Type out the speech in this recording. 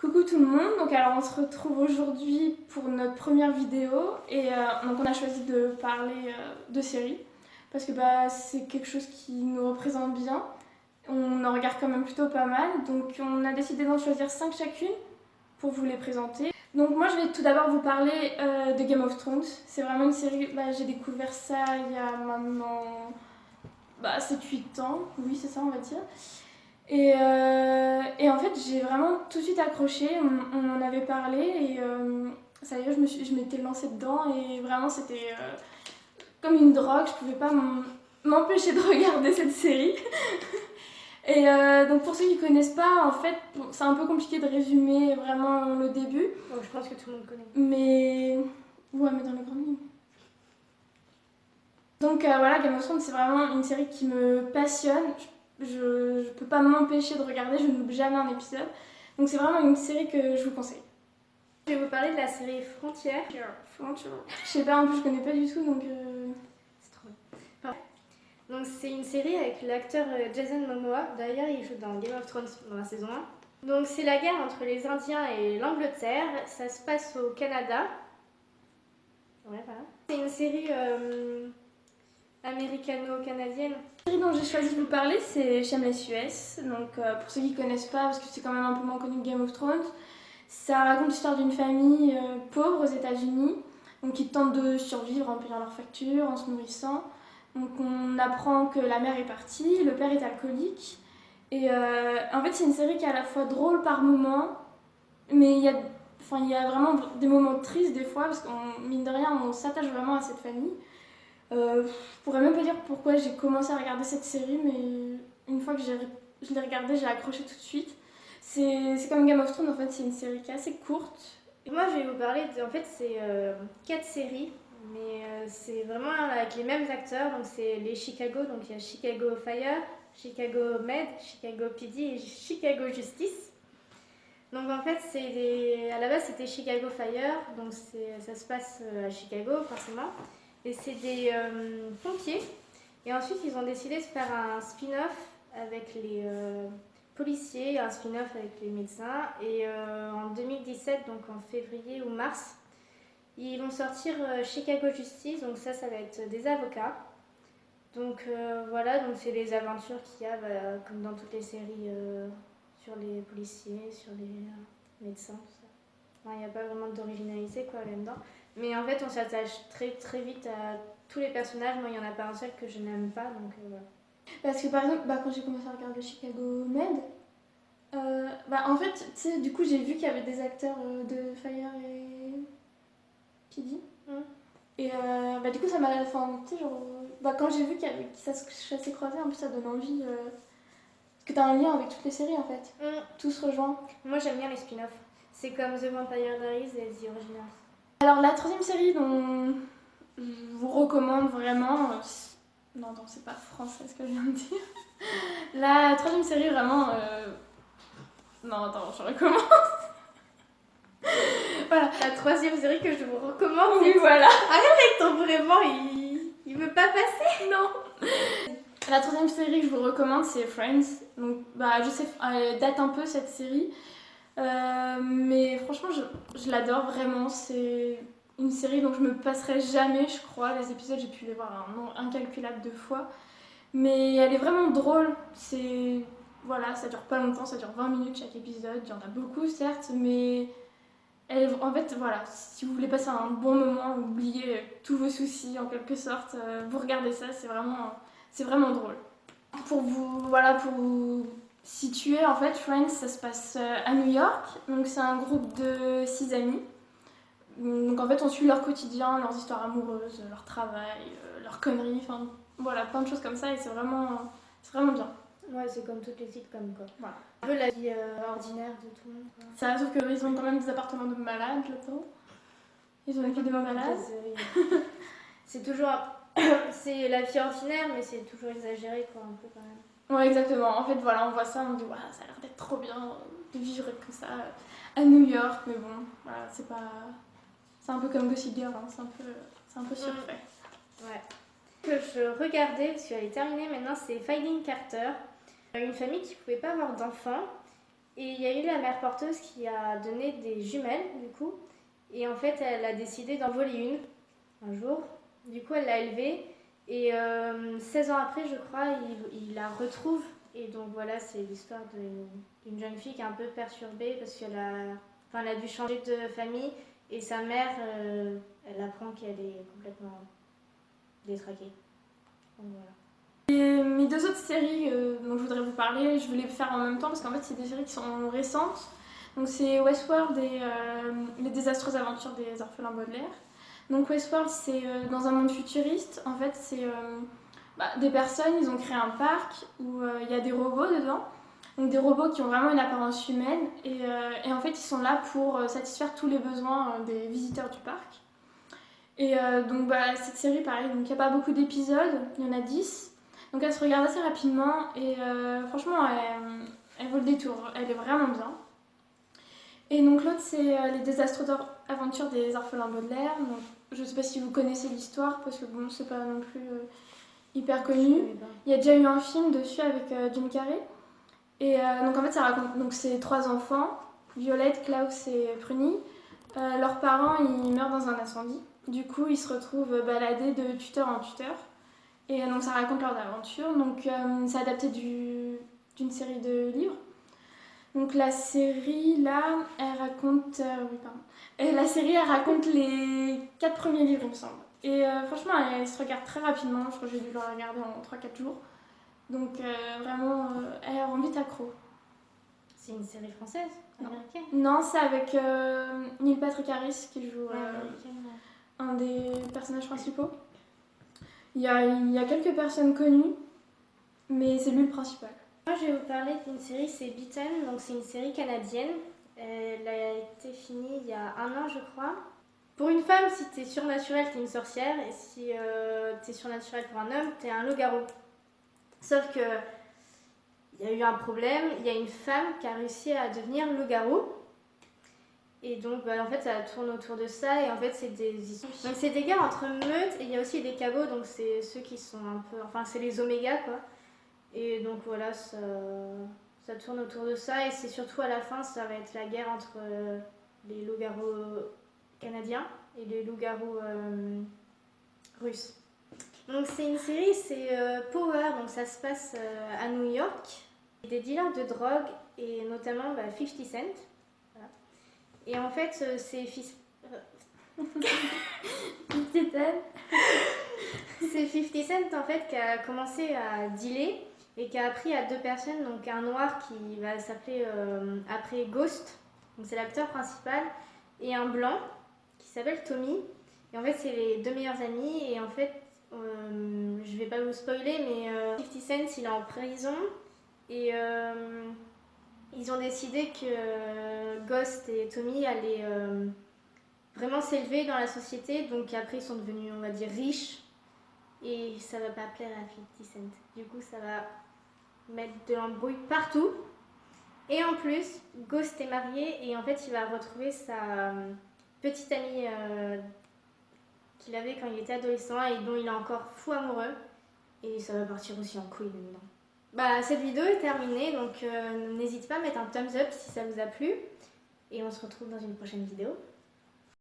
Coucou tout le monde, donc alors on se retrouve aujourd'hui pour notre première vidéo et donc on a choisi de parler de séries parce que c'est quelque chose qui nous représente bien, on en regarde quand même plutôt pas mal, donc on a décidé d'en choisir 5 chacune pour vous les présenter. Donc moi je vais tout d'abord vous parler de Game of Thrones, c'est vraiment une série, j'ai découvert ça il y a maintenant 7-8 ans, oui c'est ça on va dire. Et en fait, j'ai vraiment tout de suite accroché. On en avait parlé et ça y est, je m'étais lancée dedans et vraiment c'était comme une drogue. Je pouvais pas m'empêcher de regarder cette série. Et donc pour ceux qui connaissent pas, en fait, c'est un peu compliqué de résumer vraiment le début. Bon, je pense que tout le monde connaît. Mais ouais, mais dans les grandes lignes. Donc voilà, Game of Thrones, c'est vraiment une série qui me passionne. Je peux pas m'empêcher de regarder, je ne loupe jamais un épisode. Donc c'est vraiment une série que je vous conseille. Je vais vous parler de la série Frontières. Je sais pas, en plus je connais pas du tout donc. C'est trop bien. Donc c'est une série avec l'acteur Jason Momoa. D'ailleurs, il joue dans Game of Thrones dans la saison 1. Donc c'est la guerre entre les Indiens et l'Angleterre. Ça se passe au Canada. Ouais, voilà. C'est une série américano-canadienne. La série dont j'ai choisi de vous parler, c'est Shameless US. Donc pour ceux qui connaissent pas, parce que c'est quand même un peu moins connu que Game of Thrones, ça raconte l'histoire d'une famille pauvre aux États-Unis, donc qui tente de survivre en payant leurs factures, en se nourrissant. Donc on apprend que la mère est partie, le père est alcoolique. Et en fait c'est une série qui est à la fois drôle par moments, mais il y a vraiment des moments tristes des fois, parce qu'on mine de rien on s'attache vraiment à cette famille. Je pourrais même pas dire pourquoi j'ai commencé à regarder cette série, mais une fois que je l'ai regardée, j'ai accroché tout de suite. C'est comme Game of Thrones, en fait, c'est une série qui est assez courte. Moi, je vais vous parler en fait, c'est 4 séries, mais c'est vraiment avec les mêmes acteurs. Donc c'est les Chicago, donc il y a Chicago Fire, Chicago Med, Chicago PD et Chicago Justice. Donc en fait, à la base c'était Chicago Fire, donc ça se passe à Chicago forcément. Et c'est des pompiers. Et ensuite, ils ont décidé de faire un spin-off avec les policiers, un spin-off avec les médecins. Et en 2017, donc en février ou mars, ils vont sortir Chicago Justice. Donc ça va être des avocats. Donc voilà, donc c'est les aventures qu'il y a, comme dans toutes les séries, sur les policiers, sur les médecins, tout ça. Il n'y a pas vraiment d'originalité là-dedans. Mais en fait, on s'attache très très vite à tous les personnages. Moi, il n'y en a pas un seul que je n'aime pas, donc voilà. Parce que par exemple, quand j'ai commencé à regarder Chicago Med, en fait, tu sais, du coup, j'ai vu qu'il y avait des acteurs de Fire et PD. Et du coup, ça m'a. Enfin, tu sais, genre. Quand j'ai vu que ça s'est croisé, en plus, ça donne envie. Parce que t'as un lien avec toutes les séries, en fait. Tout se rejoint. Moi, j'aime bien les spin-offs. C'est comme The Vampire Diaries et The Originals. Alors la troisième série dont je vous recommande vraiment, non, c'est pas français ce que je viens de dire. La troisième série vraiment, non attends, je recommence. Voilà. La troisième série que je vous recommande. Oui voilà. Arrête, ton vraiment, il veut pas passer. Non. La troisième série que je vous recommande c'est Friends. Donc je sais, elle date un peu cette série. Mais franchement, je l'adore vraiment. C'est une série dont je me passerai jamais, je crois. Les épisodes, j'ai pu les voir un nombre incalculable de fois. Mais elle est vraiment drôle. Voilà, ça dure pas longtemps, ça dure 20 minutes chaque épisode. Il y en a beaucoup, certes, mais en fait, voilà, si vous voulez passer un bon moment, oublier tous vos soucis en quelque sorte, vous regardez ça, c'est vraiment drôle. Pour vous situer, en fait, Friends, ça se passe à New York. Donc c'est un groupe de 6 amis. Donc en fait, on suit leur quotidien, leurs histoires amoureuses, leur travail, leurs conneries, enfin voilà, plein de choses comme ça et c'est vraiment bien. Ouais, c'est comme toutes les sitcoms quoi. Voilà. Un peu la vie ordinaire de tout le monde quoi. Ça, sauf qu'ils ont quand même des appartements de malades là-dedans. Ils ont des malades. C'est toujours. C'est la vie ordinaire, mais c'est toujours exagéré quoi, un peu quand même. Ouais, exactement. En fait, voilà, on voit ça, on dit, ouais, ça a l'air d'être trop bien de vivre comme ça à New York, mais bon, voilà, c'est pas. C'est un peu comme Gossip Girl, hein. C'est un peu surfait. Ouais. Que je regardais, parce qu'elle est terminée maintenant, c'est Finding Carter. Une famille qui pouvait pas avoir d'enfants Et il y a eu la mère porteuse qui a donné des jumelles, du coup. Et en fait, elle a décidé d'en voler une, un jour. Du coup, elle l'a élevée. Et 16 ans après, je crois, il la retrouve. Et donc voilà, c'est l'histoire d'une jeune fille qui est un peu perturbée parce elle a dû changer de famille. Et sa mère, elle apprend qu'elle est complètement détraquée. Donc voilà. Et mes deux autres séries dont je voudrais vous parler, je vais les faire en même temps parce qu'en fait c'est des séries qui sont récentes. Donc c'est Westworld et Les désastreuses aventures des orphelins Baudelaire. Donc Westworld c'est dans un monde futuriste. En fait c'est des personnes, ils ont créé un parc où il y a des robots dedans. Donc des robots qui ont vraiment une apparence humaine et en fait ils sont là pour satisfaire tous les besoins des visiteurs du parc. Et cette série pareil, donc il n'y a pas beaucoup d'épisodes, il y en a 10. Donc elle se regarde assez rapidement et franchement elle vaut le détour, elle est vraiment bien. Et donc l'autre c'est Les désastreuses aventures des orphelins Baudelaire. Donc, je sais pas si vous connaissez l'histoire parce que bon c'est pas non plus hyper connu. Il y a déjà eu un film dessus avec Jim Carrey. Et donc en fait ça raconte, donc c'est 3 enfants, Violette, Klaus et Pruny. Leurs parents ils meurent dans un incendie. Du coup ils se retrouvent baladés de tuteur en tuteur. Et donc ça raconte leurs aventures. Donc c'est adapté d'une série de livres. Donc la série là, elle raconte... oui, pardon. Et la série elle raconte les 4 premiers livres il me semble. Et franchement elle se regarde très rapidement. Je crois que j'ai dû la regarder en 3-4 jours. Donc vraiment elle rend vite accro. C'est une série française, américaine? Non, c'est avec Neil Patrick Harris qui joue un des personnages principaux. Il y a quelques personnes connues, mais c'est lui le principal. Moi, je vais vous parler d'une série, c'est Beaten, donc c'est une série canadienne. Elle a été finie il y a 1 an, je crois. Pour une femme, si t'es surnaturelle, t'es une sorcière, et si t'es surnaturelle pour un homme, t'es un loup-garou. Sauf que il y a eu un problème, il y a une femme qui a réussi à devenir loup-garou. Et donc, en fait, ça tourne autour de ça. Et en fait, c'est des donc c'est des guerres entre meutes. Et il y a aussi des cagots. Donc, c'est ceux qui sont un peu... Enfin, c'est les omégas, quoi. Et donc, voilà, ça tourne autour de ça. Et c'est surtout à la fin, ça va être la guerre entre les loups-garous canadiens et les loups-garous russes. Donc, c'est une série, c'est Power. Donc, ça se passe à New York. Des dealers de drogue et notamment 50 Cent. Et en fait, c'est 50 Cent en fait qui a commencé à dealer et qui a appris à 2 personnes, donc un noir qui va s'appeler après Ghost, donc c'est l'acteur principal, et un blanc qui s'appelle Tommy. Et en fait, c'est les 2 meilleurs amis et en fait, je vais pas vous spoiler, mais 50 Cent il est en prison et ils ont décidé que Ghost et Tommy allaient vraiment s'élever dans la société. Donc après, ils sont devenus, on va dire, riches. Et ça va pas plaire à 50 Cent. Du coup, ça va mettre de l'embrouille partout. Et en plus, Ghost est marié et en fait, il va retrouver sa petite amie qu'il avait quand il était adolescent et dont il est encore fou amoureux. Et ça va partir aussi en couille dedans. Cette vidéo est terminée, donc n'hésitez pas à mettre un thumbs up si ça vous a plu. Et on se retrouve dans une prochaine vidéo.